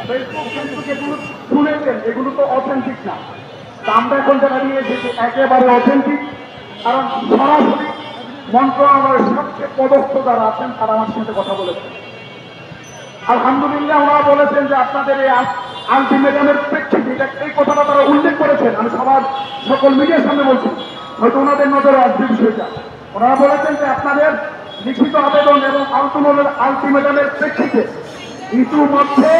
Facebook কিন্তু যেগুলো শুনেছেন এগুলো তো অথেন্টিক না। আমরা এখন যারা নিয়ে এসেছি একেবারে অথেন্টিক, কারণ সরাসরি মন্ত্রণালয়ের সবচেয়ে পদস্থ যারা আছেন তারা আমার সাথে কথা বলেছেন। আলহামদুলিল্লাহ ওনারা বলেছেন যে আপনাদের এই আলটিমেটামের প্রেক্ষিতে এই কথাটা তারা উল্লেখ করেছেন। আমি সবার সকল মিডিয়ার সামনে বলছি, হয়তো ওনাদের নজরে আসবে বিষয়টা। ওনারা বলেছেন যে আপনাদের লিখিত আবেদন এবং আলটিমেটামের প্রেক্ষিতে ইতিমধ্যে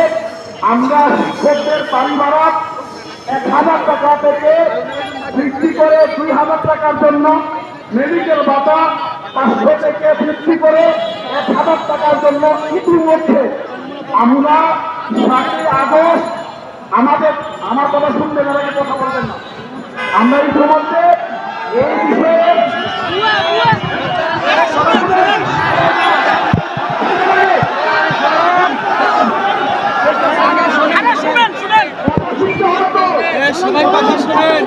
আমরা শিক্ষকদের বাড়ি ভাড়া 1,000 টাকা থেকে বৃদ্ধি করে 2,000 টাকার জন্য, মেডিকেল ভাতা 500 থেকে বৃদ্ধি করে 1,000 টাকার জন্য ইতিমধ্যে আমরা 7ই আগস্ট আমার কথা শুনবেন, এর আগে কথা বলবেন না। আমরা ইতিমধ্যে এই বিষয়ে সবাই কথা শুনেন।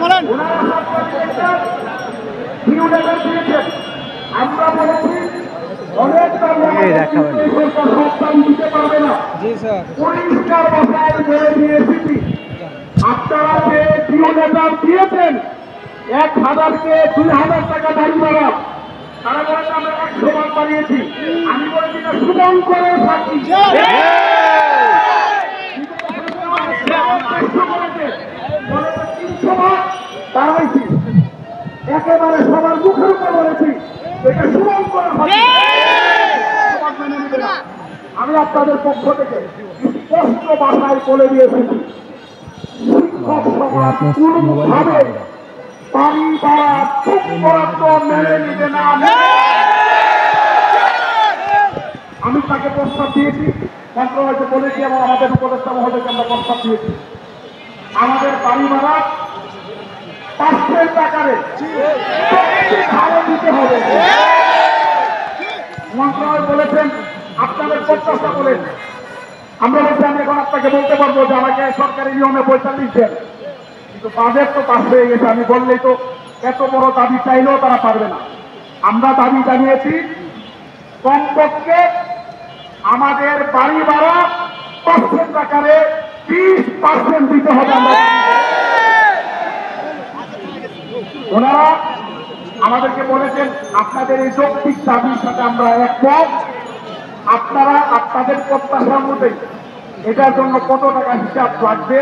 বলেন আমরা বলেছি অনেকটা দিতে পারবে না, পরিষ্কার ভাষায় বলে দিয়ে এসেছি। আপনারা যে গৃহনেতার দিয়েছেন 1,000-কে 2,000 টাকা দাবি করা, তারা বলেছে আমরা 100 বার বাড়িয়েছি। আমি বলেছি না শুভঙ্করের সাক্ষী দাঁড়াইছি, একেবারে সবার মুখের উপর বলেছি এটা শুভঙ্করের সাক্ষী। আমি আপনাদের পক্ষ থেকে স্পষ্ট ভাষায় বলে দিয়ে এসেছি, শিক্ষক সমাজ কোনোভাবে বাড়ি ভাড়া চুপ বরাদ্দ মেনে নিবে না। আমি তাকে প্রস্তাব দিয়েছি, মন্ত্রণালয়কে বলেছি এবং আমাদের উপদেষ্টা মহোদয়কে আমরা প্রস্তাব দিয়েছি, আমাদের বাড়ি ভাড়া 500 টাকারে ভাড়া দিতে হবে। মন্ত্রণালয় বলেছেন আপনাদের প্রত্যাশা করেন। আমরা বলছি আমি এখন আপনাকে বলতে পারবো যে আমাকে সরকারি নিয়মে 45 দেন, কিন্তু বাজেট তো পাস হয়ে গেছে। আমি বললেই তো এত বড় দাবি চাইলেও তারা পারবে না। আমরা দাবি জানিয়েছি কমপক্ষে আমাদের বাড়ি ভাড়া 500 টাকারে 20% দিতে হবে। ওনারা আমাদেরকে বলেছেন আপনাদের এই যৌক্তিক দাবির সাথে আমরা একমত, আপনারা আপনাদের প্রত্যাশা অনুযায়ী এটার জন্য কত টাকা হিসাব লাগবে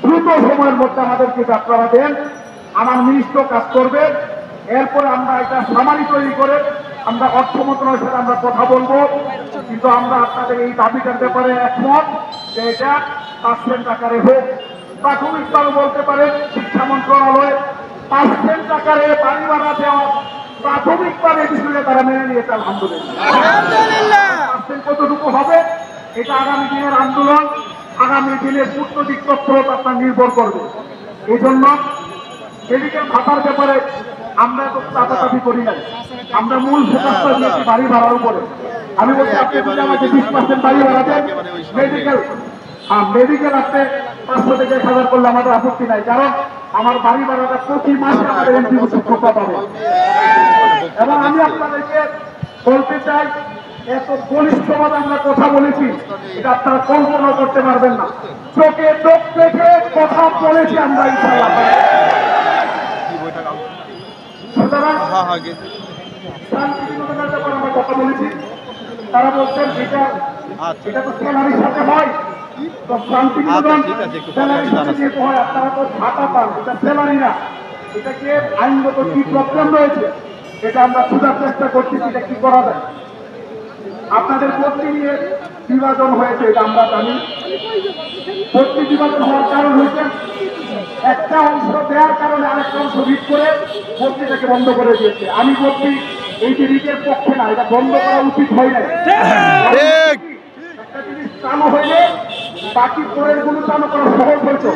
দ্রুত সময়ের মধ্যে আমাদেরকে আপনারা দেন, আমার মিনিস্টার কাজ করবে। এরপরে আমরা এটা সামারি তৈরি করে আমরা অর্থ মন্ত্রণালয়ের সাথে আমরা কথা বলবো। কিন্তু আমরা আপনাদের এই দাবিটার ব্যাপারে একমত যে এটা 500 টাকারে হোক। প্রাথমিকভাবে বলতে পারেন শিক্ষা মন্ত্রণালয় 500 টাকারে বাড়ি ভাড়া দেওয়া প্রাথমিকভাবে বিষয়ে তারা মেনে নিয়েছে। আলহামদুলিল্লাহ। কতটুকু হবে এটা আগামী দিনের আন্দোলন, আগামী দিনের পূর্ণ দিক তৎপরতা আপনার নির্ভর করবে। এই জন্য মেডিকেল ভাতার ব্যাপারে আমরা তো চাপাচাপি করি নাই, আমরা মূল ফোকাসটা দিয়েছি বাড়ি ভাড়ার উপরে। আমি বলছি আপনি যদি আমাকে 20% বাড়ি ভাড়া দেন, মেডিকেল আপনি 500 থেকে 1,000 করলে আমাদের আপত্তি নাই, কারণ আমার বাড়ি ভাড়াটা প্রতি মাসে আমাদের এমপি শিক্ষকরা পাবে। এবং আমি আপনাদেরকে বলতে চাই এত বলিষ্ঠভাবে আমরা কথা বলেছি এটা আপনারা কল্পনা করতে পারবেন না। চোখে চোখ রেখে কথা বলেছি আমরা ইনশাআল্লাহ। সুতরাং আমরা কথা বলেছি, তারা বলছেন এটা তো স্যালারির সাথে হয়, তো শান্তিনিকেতন স্যালারির সাথে যেহেতু হয় আপনারা তো ভাতা পান, এটা স্যালারি না। এটাকে আইনগত কি প্রবলেম রয়েছে এটা আমরা খোঁজার চেষ্টা করছি, এটা কি করা যায়। আপনাদের ভর্তি নিয়ে বিভাজন হয়েছে এটা আমরা জানি। ভর্তি বিভাজন হওয়ার কারণ হয়েছে একটা অংশ দেওয়ার কারণে আরেকটা অংশ ভিত করে ভর্তিটাকে বন্ধ করে দিয়েছে। আমি ভর্তি এই যে রিটের পক্ষে না, এটা বন্ধ করা উচিত হয় না। একটা জিনিস চালু হইলে বাকি পরের গুলো চালু করা সহজ হয়েছে।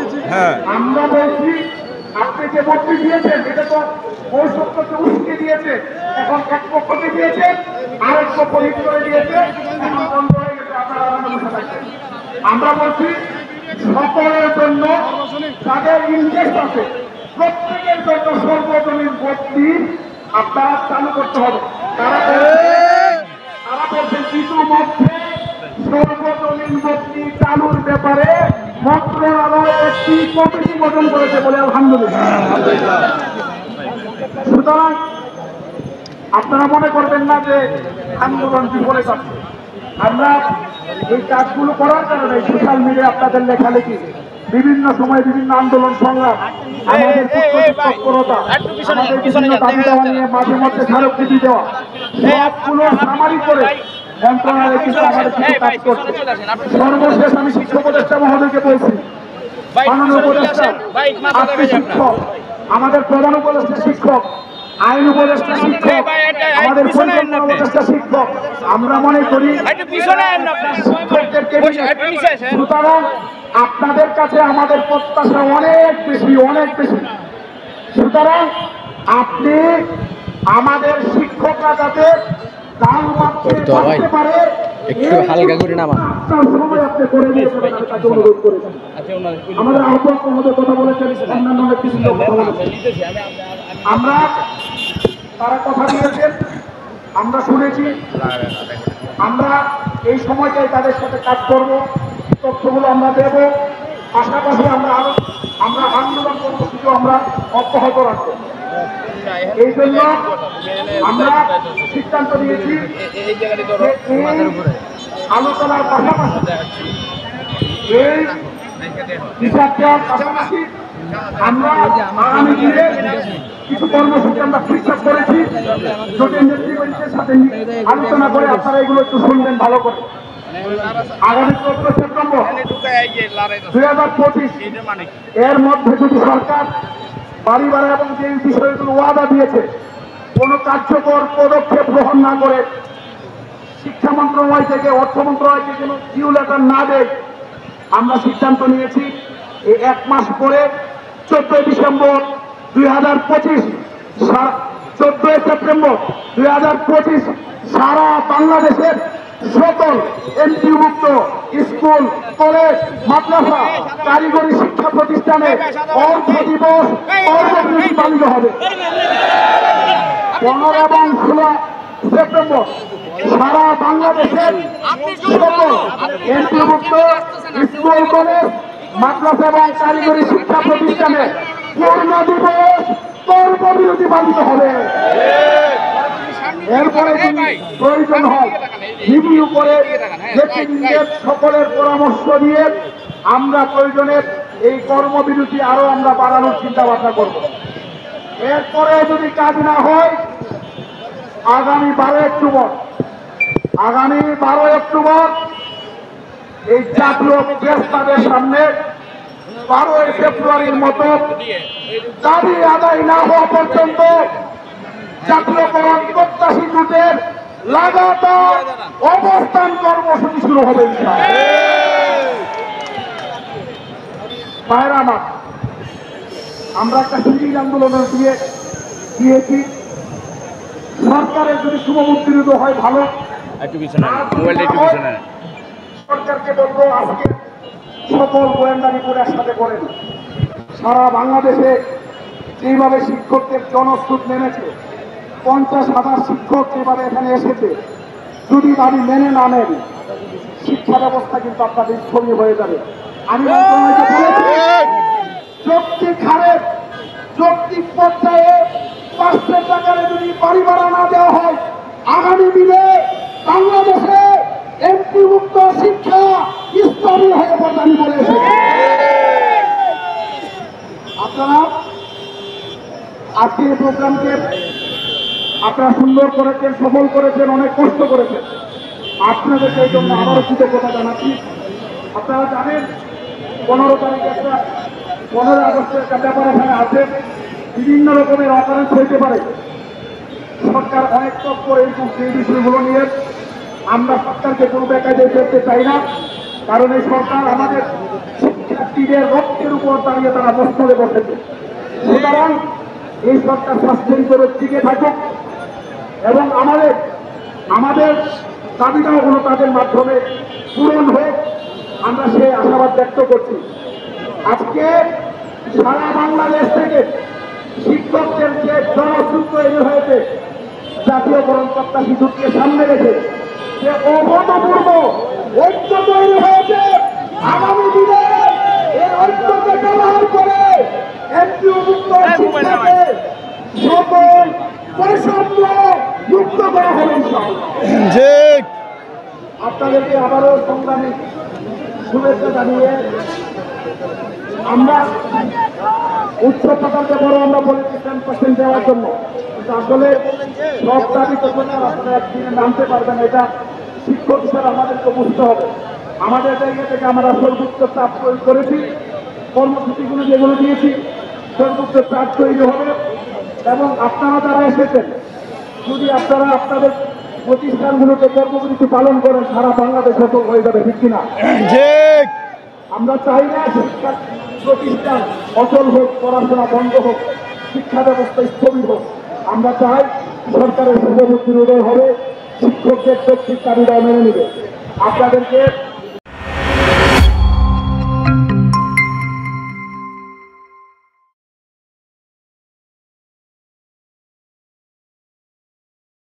আমরা বলছি আপনি যে ভর্তি দিয়েছেন এটা তো ওই সত্যকে উস্কে দিয়েছে, এখন এক পক্ষকে দিয়েছে আরেক পক্ষ হিট করে দিয়েছে, এখন বন্ধ হয়ে গেছে। আপনারা বসে থাকবেন। আমরা বলছি সকলের জন্য তাদের ইন্টারেস্ট আছে, প্রত্যেকের জন্য সর্বজনীন ভর্তি আপনারা চালু করতে হবে। তারা বলছেন ইতিমধ্যে সর্বজনীন ভর্তি চালুর ব্যাপারে মন্ত্রণালয় একটি কমিটি গঠন করেছে বলে আলহামদুলিল্লাহ। সুতরাং আপনারা মনে করবেন না যে আন্দোলন বিফলে যাচ্ছে। আমরা এই কাজগুলো করার কারণে সোশ্যাল মিডিয়া আপনাদের লেখালেখি, বিভিন্ন সময় বিভিন্ন আন্দোলন সংগ্রাম, আমাদের তৎপরতা, আমাদের বিভিন্ন দাবি দেওয়া নিয়ে মাঝে মধ্যে স্মারকলিপি দেওয়া, সবগুলো সামারি করে মন্ত্রণালয় কিন্তু আমাদের কিছু কাজ করছে। সর্বশেষ আমি শিক্ষা উপদেষ্টা মহোদয়কে বলছি, মাননীয় উপদেষ্টা আপনি শিক্ষক, আমাদের প্রধান উপদেষ্টা শিক্ষক, আইন উপদেষ্টা শিক্ষক, আমাদের পরিকল্পনা উপদেষ্টা শিক্ষক। আমরা মনে করি সুতরাং আপনাদের কাছে আমাদের প্রত্যাশা অনেক বেশি, অনেক বেশি। সুতরাং আপনি আমাদের শিক্ষকরা যাতে গান বাঁধতে পারে একটু হালকা করে নামা। আপনার সময় আপনি করে দিয়েছেন, আমি তাকে অনুরোধ করেছেন। আমাদের আহ্বায়ক মহোদয় কথা বলেছেন, অন্যান্য অনেক কিছু কথা বলেছেন। আমরা তারা কথা দিয়েছেন, আমরা শুনেছি, আমরা এই সময়টাই তাদের সাথে কাজ করব, তথ্যগুলো আমরা দেব। পাশাপাশি আমরা আন্দোলন কর্মসূচিও আমরা অব্যাহত রাখবো। এই জন্য আমরা সিদ্ধান্ত নিয়েছি আলোচনার পাশাপাশি এই হিসাব দেওয়ার পাশাপাশি আমরা আগামী দিনে কিছু কর্মসূচি আমরা ফিক্সাপ করেছি, যদি নেতৃবৃন্দের সাথে আলোচনা করে আপনারা এগুলো একটু শুনবেন ভালো করে। আগামী 14 সেপ্টেম্বর 2025 এর মধ্যে যদি সরকার বাড়ি বাড়ি এবং যে বিষয়গুলো ওয়াদা দিয়েছে কোন কার্যকর পদক্ষেপ গ্রহণ না করে, শিক্ষা মন্ত্রণালয় থেকে অর্থ মন্ত্রণালয় থেকে কোনো কিউ লেটার না দেয়, আমরা সিদ্ধান্ত নিয়েছি এই 1 মাস পরে 14 ডিসেম্বর 2025 14 সেপ্টেম্বর 2025 সারা বাংলাদেশের সকল এমপিভুক্ত স্কুল, কলেজ, মাদ্রাসা, কারিগরি শিক্ষা প্রতিষ্ঠানে অর্থ দিবস কর্মসূচি পালিত হবে। 15 এবং 16 সেপ্টেম্বর সারা বাংলাদেশের সকল এমপিভুক্ত স্কুল, কলেজ, মাদ্রাসা এবং কারিগরি শিক্ষা প্রতিষ্ঠানে পূর্ণ দিবস কর্মবিরতি পালিত হবে। এরপরে প্রয়োজন হয় রিভিউ করে নেতৃবৃন্দের সকলের পরামর্শ দিয়ে আমরা প্রয়োজনের এই কর্মবিরতি আরো আমরা বাড়ানোর চিন্তা ভাবনা করব। এরপরে যদি কাজ না হয় আগামী 12 অক্টোবর এই জাতীয় প্রেস ক্লাবের সামনে 12 ফেব্রুয়ারির মতো দাবি আদায় না হওয়া পর্যন্ত জাতীয়করণ প্রত্যাশী জোটের লাগাতার অবস্থান কর্মসূচি শুরু হবে। ভাইরা আমার, আমরা একটা সিভিল আন্দোলনের দিয়েছি। সরকারের যদি শুভমুদ্রিত হয় ভালো, সরকারকে বলবো আজকে সকল গোয়েন্দা রিপোর্ট একসাথে করেন। সারা বাংলাদেশে যেভাবে শিক্ষকদের জনস্রোত নেমেছে, 50,000 শিক্ষক যেভাবে এখানে এসেছে, যদি দাবি মেনে না নেন শিক্ষা ব্যবস্থা কিন্তু আপনাদের স্থগিত হয়ে যাবে। আমি যৌক্তিক হারে, যৌক্তিক পর্যায়ে 500 টাকারে যদি বাড়ি ভাড়া না দেওয়া হয়, আগামী দিনে বাংলাদেশে এমপিভুক্ত শিক্ষা স্থগিত হয়ে পড়বে। আমি বলে এসেছি, আপনারা আজকে এই প্রোগ্রামকে আপনারা সুন্দর করেছেন, সফল করেছেন, অনেক কষ্ট করেছেন। আপনাদেরকে এই জন্য আবারও কৃতজ্ঞতা জানাচ্ছি। আপনারা জানেন 15 তারিখে 15 আগস্টের একটা ব্যাপার এখানে আছে, বিভিন্ন রকমের অকারেন্স হইতে পারে। সরকার অনেক তৎপর এই বিষয়গুলো নিয়ে, আমরা সরকারকে কোনো বেকায়দায় ফেলতে চাই না, কারণ এই সরকার আমাদের শিক্ষার্থীদের রক্তের উপর দাঁড়িয়ে তারা মস্তকে বসেছে। সুতরাং এই সরকার সাসপেন্ড করে টিকে থাকুক এবং আমাদের দাবিদাওয়াগুলো তাদের মাধ্যমে পূরণ হোক, আমরা সেই আশাবাদ ব্যক্ত করছি। আজকে সারা বাংলাদেশ থেকে শিক্ষকদের যে জনসূত্র তৈরি হয়েছে, জাতীয়করণ প্রত্যাশী জোটকে সামনে রেখে যে অভূতপূর্ব ঐক্য তৈরি হয়েছে। আগামী দিনে এই ঐক্যকে ব্যবহার করে এনজিও মুক্ত শিক্ষাকে সকল বৈষম্য মুক্ত করা হবে ইনশাআল্লাহ। আপনাদেরকে আবারও সংগ্রামী শুভেচ্ছা জানিয়ে আমরা উচ্চ প্রকল্পে বড় আমরা বলেছি 10% দেওয়ার জন্য, কিন্তু আসলে সব দাবি করবেন আর আপনারা একদিনে নামতে পারবেন, এটা শিক্ষক হিসাবে আমাদেরকে বুঝতে হবে। আমাদের জায়গা থেকে আমরা সর্বোচ্চ চাপ প্রয়োগ করেছি, কর্মসূচিগুলো যেগুলো দিয়েছি সর্বোচ্চ চাপ তৈরি হবে। এবং আপনারা যারা এসেছেন, যদি আপনারা আপনাদের প্রতিষ্ঠানগুলোতে কর্মসূচি পালন করেন, সারা বাংলাদেশ সফল হয়ে যাবে, ঠিক কিনা? আমরা চাই না শিক্ষা প্রতিষ্ঠান অচল হোক, পড়াশোনা বন্ধ হোক, শিক্ষা ব্যবস্থা স্থবির হোক। আমরা চাই সরকারের শুভবুদ্ধির উদয় হবে, শিক্ষকদের শক্তির দাবিদার মেনে নেবে। আপনাদেরকে